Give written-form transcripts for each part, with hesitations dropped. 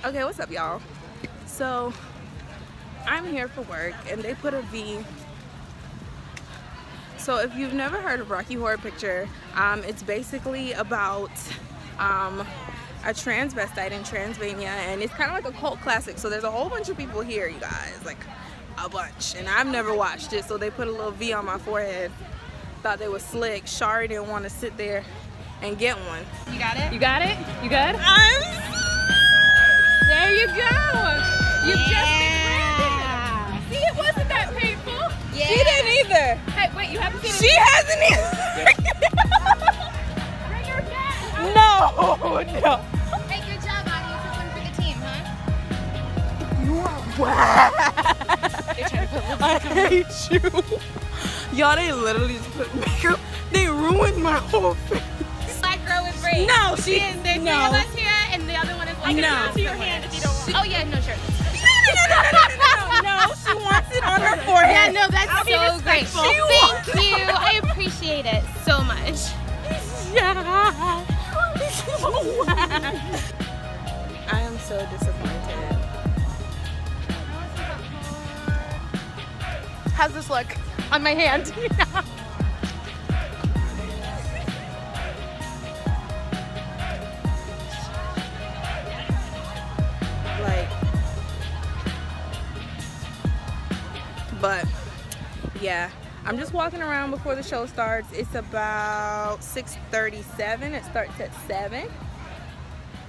Okay, what's up, y'all? So I'm here for work and they put a V. So if you've never heard of Rocky Horror Picture, it's basically about a transvestite in Transylvania, and it's kind of like a cult classic. So there's a whole bunch of people here, you guys, like a bunch, and I've never watched it, so they put a little V on my forehead. Thought they was slick. Shari didn't want to sit there and get one. You got it? You got it? You good? There you go. You just been Yeah. See, it wasn't that painful. Yeah. She didn't either. Hey, wait, you haven't seen it? She hasn't either. Bring her back. No. Hey, good job, Audie. You took one for the team, huh? You are whack. They're trying to put I hate you. Y'all, they literally just put makeup. They ruined my whole face. Black girl with braids. No, she is. There's no. three of us here, and the other one is like No. to your hand if you don't want. Oh yeah, no, sure. No, she wants it on her forehead. Yeah, no, that's I'll be so great. respectful. Thank you. I appreciate it so much. Yeah. I am so disappointed. How's this look on my hand? Like, but yeah, I'm just walking around before the show starts. It's about 6:37. It starts at 7.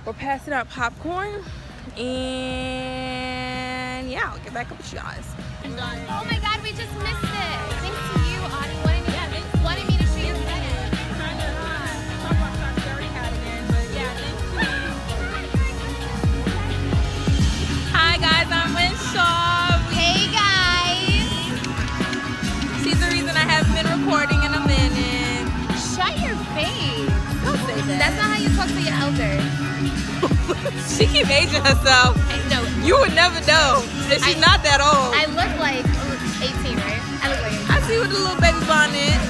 We're passing out popcorn, and yeah, I'll get back up with you guys. Oh my God, we just missed it. Thanks to you, Audie, wanting me to shoot your credit. Hi guys, I'm with Shaw. Hey guys. She's the reason I haven't been recording in a minute. Shut your face. Don't say that. That's not how you talk to your elders. She keep aging herself. I know. You would never know that she's not that old. I look like 18, right? I look like 18. I see with the little baby bonnet.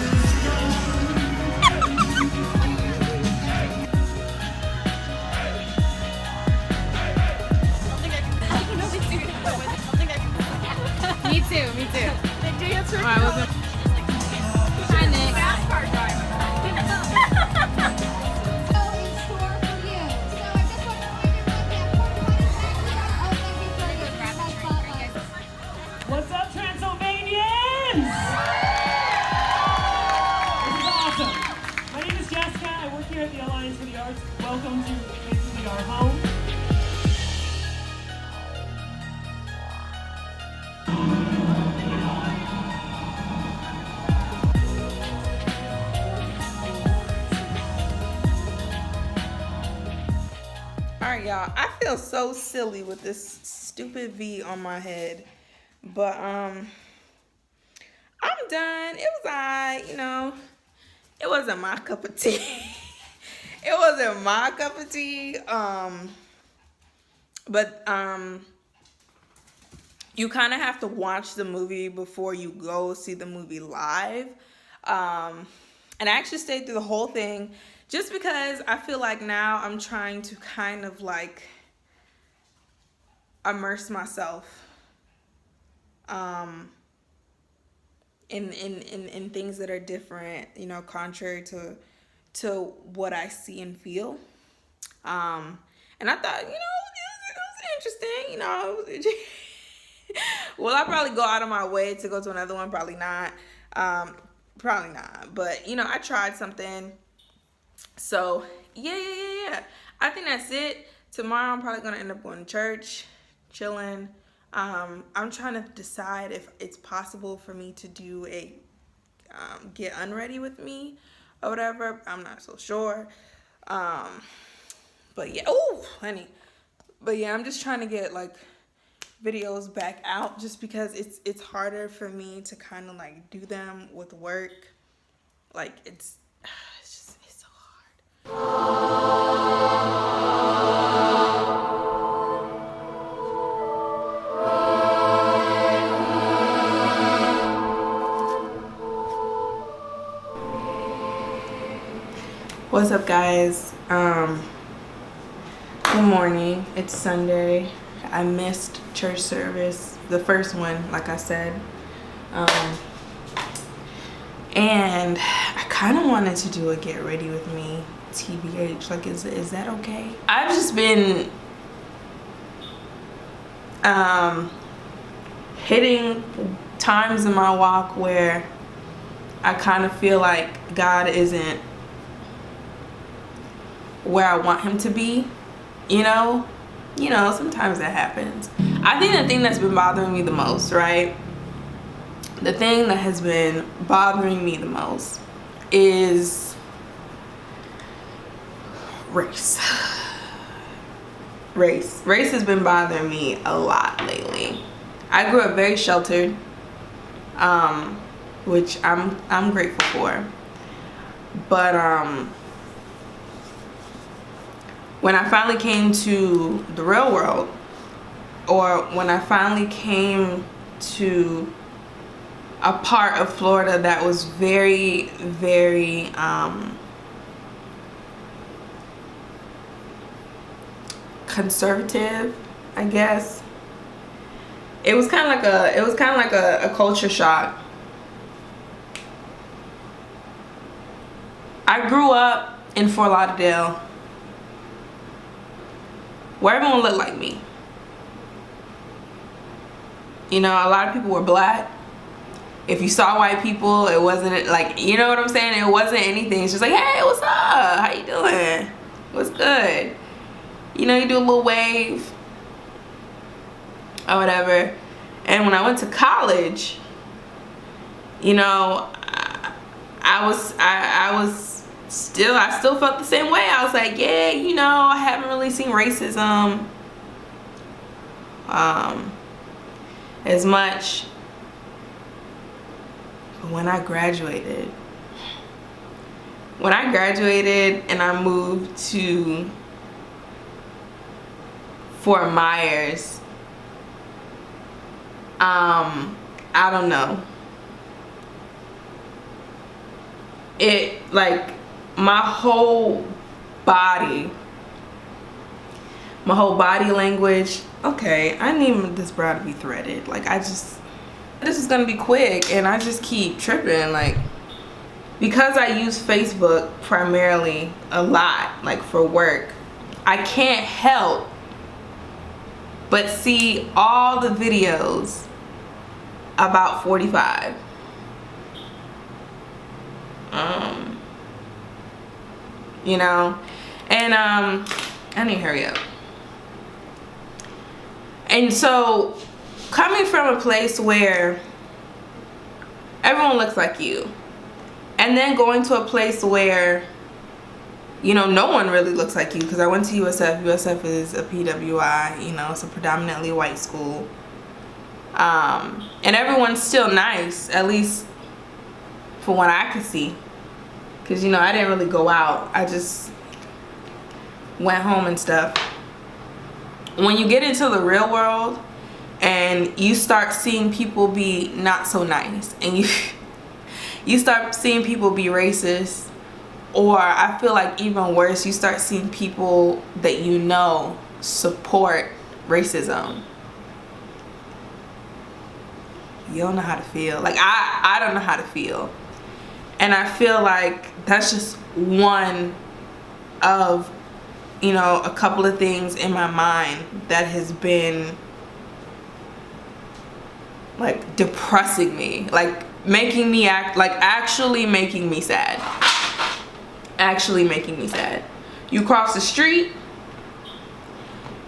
Me too, me too. All right, we're gonna... Hi, Nick. What's up, Transylvanians? This is awesome. My name is Jessica. I work here at the Alliance for the Arts. Welcome to basically our home. All right, y'all. I feel so silly with this stupid V on my head, but I'm done. It was alright, you know. It wasn't my cup of tea. It wasn't my cup of tea. But you kind of have to watch the movie before you go see the movie live. And I actually stayed through the whole thing just because I feel like now I'm trying to kind of like immerse myself in things that are different, you know, contrary to what I see and feel. And I thought, you know, it was interesting, you know. Will I probably go out of my way to go to another one? Probably not. Probably not. But, you know, I tried something. So, yeah. I think that's it. Tomorrow I'm probably going to end up going to church, chilling. I'm trying to decide if it's possible for me to do a get unready with me or whatever. I'm not so sure. But yeah. Oh, honey. But yeah, I'm just trying to get like videos back out just because it's harder for me to kind of like do them with work. Like it's so hard. What's up, guys? Good morning. It's Sunday. I missed church service, the first one, like I said. And I kind of wanted to do a get ready with me, TBH. Like, is that okay? I've just been hitting times in my walk where I kind of feel like God isn't where I want him to be, you know, sometimes that happens. I think the thing that's been bothering me the most, right? The thing that has been bothering me the most is race. Race has been bothering me a lot lately. I grew up very sheltered, which I'm grateful for. But when I finally came to the real world, or when I finally came to a part of Florida that was very, very conservative, I guess. It was kind of like a culture shock. I grew up in Fort Lauderdale, where everyone looked like me. You know, a lot of people were black. If you saw white people, it wasn't like, you know what I'm saying? It wasn't anything. It's just like, hey, what's up? How you doing? What's good? You know, you do a little wave or whatever. And when I went to college, you know, I still felt the same way. I was like, yeah, you know, I haven't really seen racism as much. But when I graduated and I moved to Fort Myers, I don't know. It, like, my whole body language. Okay, I need this brow to be threaded. Like, this is gonna be quick, and I just keep tripping. Like, because I use Facebook primarily a lot, like for work, I can't help but see all the videos about 45. You know, and I need to hurry up. And so, coming from a place where everyone looks like you, and then going to a place where, you know, no one really looks like you, because I went to USF. USF is a PWI, you know, it's a predominantly white school. And everyone's still nice, at least for what I could see. Because, you know, I didn't really go out. I just went home and stuff. When you get into the real world and you start seeing people be not so nice, and you start seeing people be racist, or I feel like even worse, you start seeing people that you know support racism. You don't know how to feel. Like, I don't know how to feel. And I feel like that's just one of, you know, a couple of things in my mind that has been, like, depressing me. Like, making me actually making me sad. Actually making me sad. You cross the street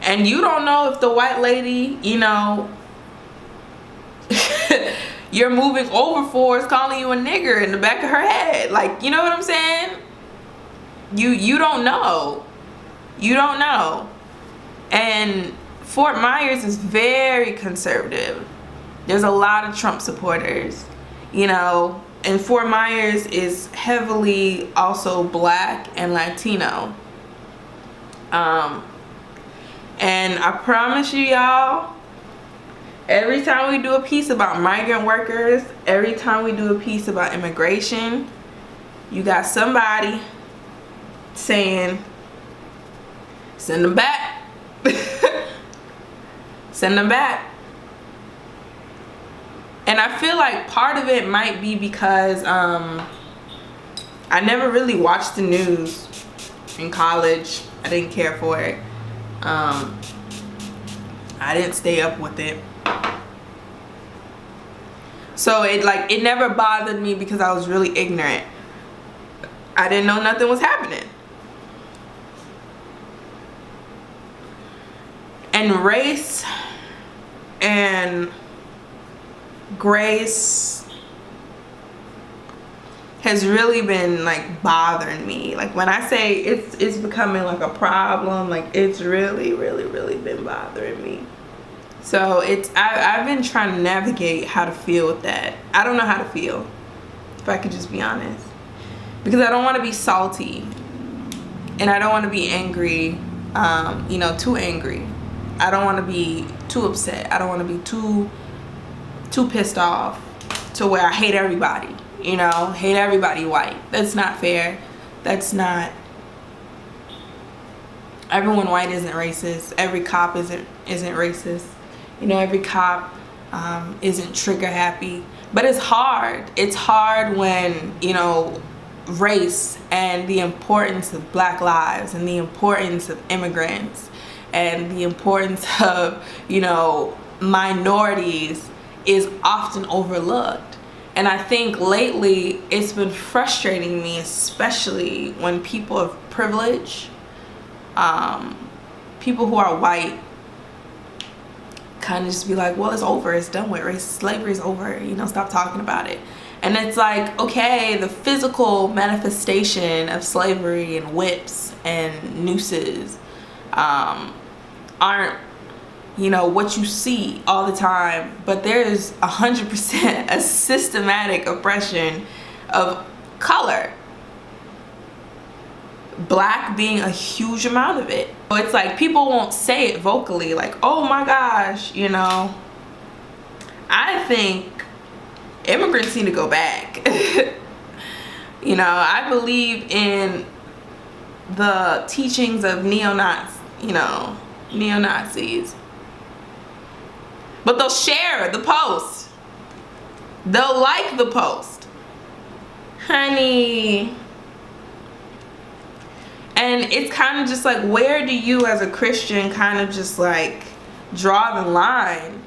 and you don't know if the white lady, you know, you're moving over for is calling you a nigger in the back of her head. Like, you know what I'm saying? You don't know. You don't know. And Fort Myers is very conservative. There's a lot of Trump supporters, you know, and Fort Myers is heavily also black and Latino. And I promise you, y'all, every time we do a piece about migrant workers, every time we do a piece about immigration, you got somebody saying, send them back. send them back. And I feel like part of it might be because I never really watched the news in college. I didn't care for it. I didn't stay up with it. So it never bothered me because I was really ignorant. I didn't know nothing was happening. And race and grace has really been like bothering me. Like when I say it's becoming like a problem, like it's really been bothering me. So I've been trying to navigate how to feel with that. I don't know how to feel, if I could just be honest, because I don't want to be salty and I don't want to be angry, too angry. I don't want to be too upset. I don't want to be too pissed off to where I hate everybody, hate everybody white. That's not fair. That's not, everyone white isn't racist. Every cop isn't racist. Every cop isn't trigger happy. But it's hard. It's hard when, race and the importance of Black lives and the importance of immigrants and the importance of, minorities is often overlooked. And I think lately it's been frustrating me, especially when people of privilege, people who are white, kind of just be like, well, it's over, it's done with, race slavery is over, stop talking about it. And it's like, okay, the physical manifestation of slavery and whips and nooses aren't, what you see all the time, but there's 100% a systematic oppression of color. Black being a huge amount of it. So it's like people won't say it vocally, like, oh my gosh, I think immigrants need to go back. I believe in the teachings of neo-Nazis. But they'll share the post. They'll like the post. Honey. And it's kind of just like, where do you as a Christian kind of just like draw the line?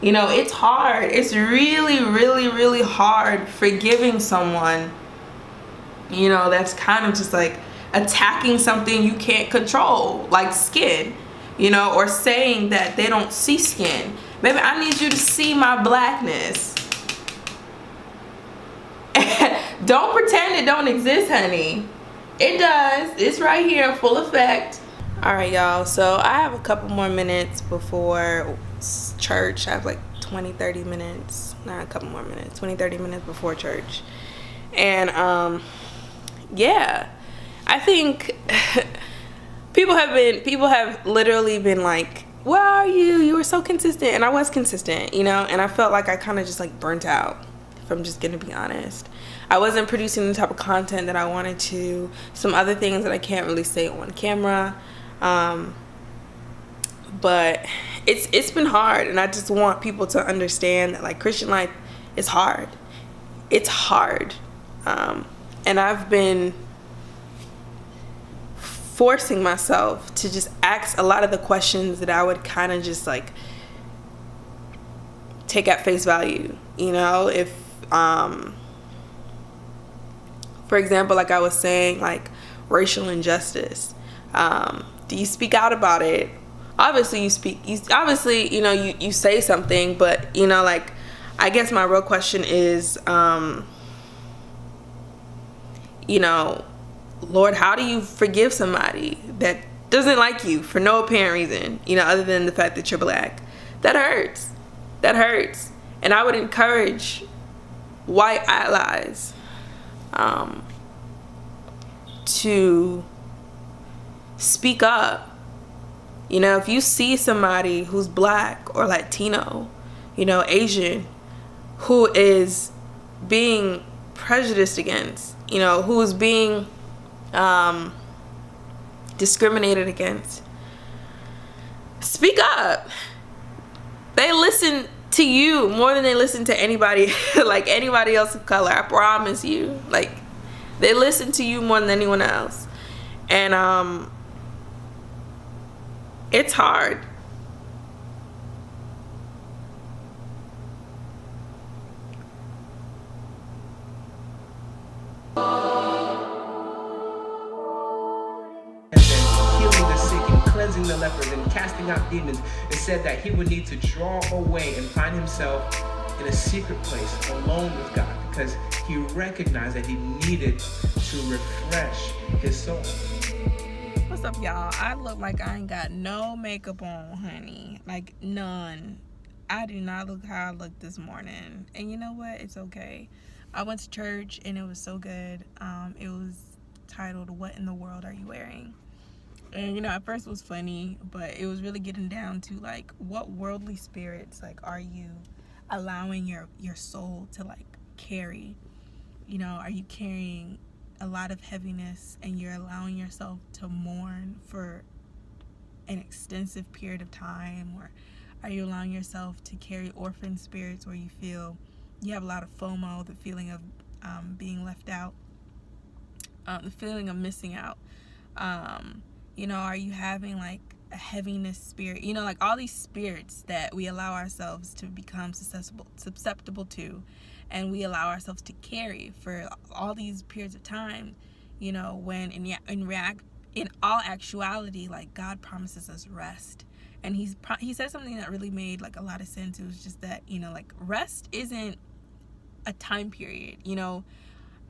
It's hard. It's really hard forgiving someone, that's kind of just like attacking something you can't control, like skin, or saying that they don't see skin. Baby, I need you to see my blackness. Don't pretend it don't exist, honey. It does. It's right here in full effect. All right, y'all. So I have a couple more minutes before church. I have like 20-30 minutes. Not a couple more minutes. 20-30 minutes before church. And yeah, I think people have literally been like, where are you? You were so consistent. And I was consistent, and I felt like I kind of just like burnt out, if I'm just gonna be honest. I wasn't producing the type of content that I wanted to. Some other things that I can't really say on camera. But it's been hard, and I just want people to understand that like Christian life is hard. It's hard. And I've been forcing myself to just ask a lot of the questions that I would kind of just like take at face value. If for example, like I was saying, like racial injustice, do you speak out about it? Obviously you say something, but like I guess my real question is, Lord, how do you forgive somebody that doesn't like you for no apparent reason, other than the fact that you're Black? That hurts. And I would encourage white allies to speak up. If you see somebody who's Black or Latino, Asian, who is being prejudiced against, who is being discriminated against, speak up. listen to you more than they listen to anybody, like anybody else of color. I promise you. Like, they listen to you more than anyone else. And it's hard. Healing the sick and cleansing the lepers and casting out demons, it said that he would need to draw away and find himself in a secret place alone with God, because he recognized that he needed to refresh his soul. What's up, y'all? I look like I ain't got no makeup on, honey. Like, none. I do not look how I look this morning. And you know what? It's okay. I went to church and it was so good. It was titled, "What in the World Are You Wearing?" And, you know, at first it was funny, but it was really getting down to, like, what worldly spirits, like, are you allowing your soul to, like, carry? You know, are you carrying a lot of heaviness and you're allowing yourself to mourn for an extensive period of time? Or are you allowing yourself to carry orphan spirits where you feel you have a lot of FOMO, the feeling of being left out, the feeling of missing out? You know, are you having like a heaviness spirit? You know, like all these spirits that we allow ourselves to become susceptible to, and we allow ourselves to carry for all these periods of time. You know, when in all actuality, like, God promises us rest. And he said something that really made like a lot of sense. It was just that, you know, like, rest isn't a time period. You know,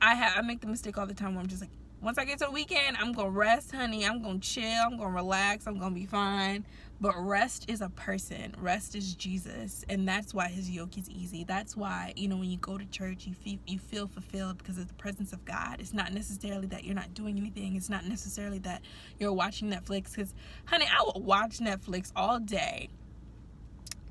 I make the mistake all the time where I'm just like, once I get to the weekend, I'm gonna rest, honey. I'm gonna chill. I'm gonna relax. I'm gonna be fine. But rest is a person. Rest is Jesus, and that's why his yoke is easy. That's why, you know, when you go to church, you feel fulfilled because of the presence of God. It's not necessarily that you're not doing anything. It's not necessarily that you're watching Netflix. Because, honey, I will watch Netflix all day.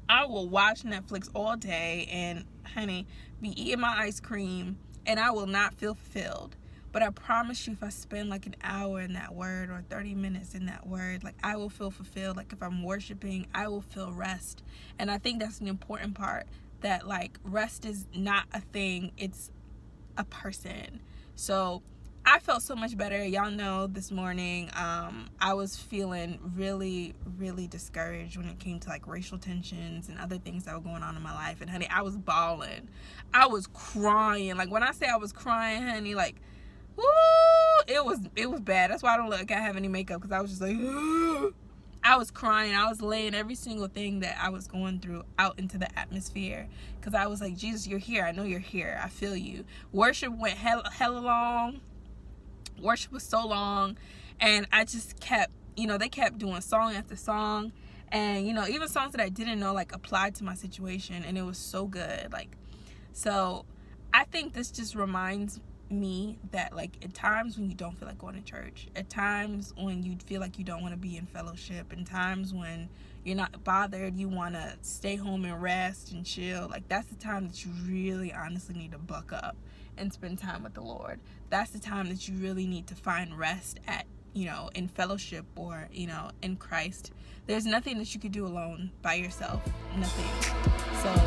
I will watch Netflix all day and, honey, be eating my ice cream, and I will not feel fulfilled. But I promise you, if I spend like an hour in that word or 30 minutes in that word, like, I will feel fulfilled. Like, if I'm worshiping, I will feel rest. And I think that's an important part, that like, rest is not a thing, it's a person. So I felt so much better. Y'all know this morning I was feeling really, really discouraged when it came to like racial tensions and other things that were going on in my life. And honey, I was bawling. I was crying. Like, when I say I was crying, honey, like, woo, it was bad. That's why I don't look like I have any makeup, because I was just like, I was crying. I was laying every single thing that I was going through out into the atmosphere, because I was like, Jesus, you're here. I know you're here. I feel you. Worship went hella long. Worship was so long, and I just kept, you know, they kept doing song after song, and, you know, even songs that I didn't know, like, applied to my situation, and it was so good. Like, so I think this just reminds me that, like, at times when you don't feel like going to church, at times when you feel like you don't want to be in fellowship, and times when you're not bothered, you want to stay home and rest and chill, like, that's the time that you really honestly need to buck up and spend time with the Lord. That's the time that you really need to find rest at, you know, in fellowship, or, you know, in Christ. There's nothing that you could do alone by yourself. Nothing. So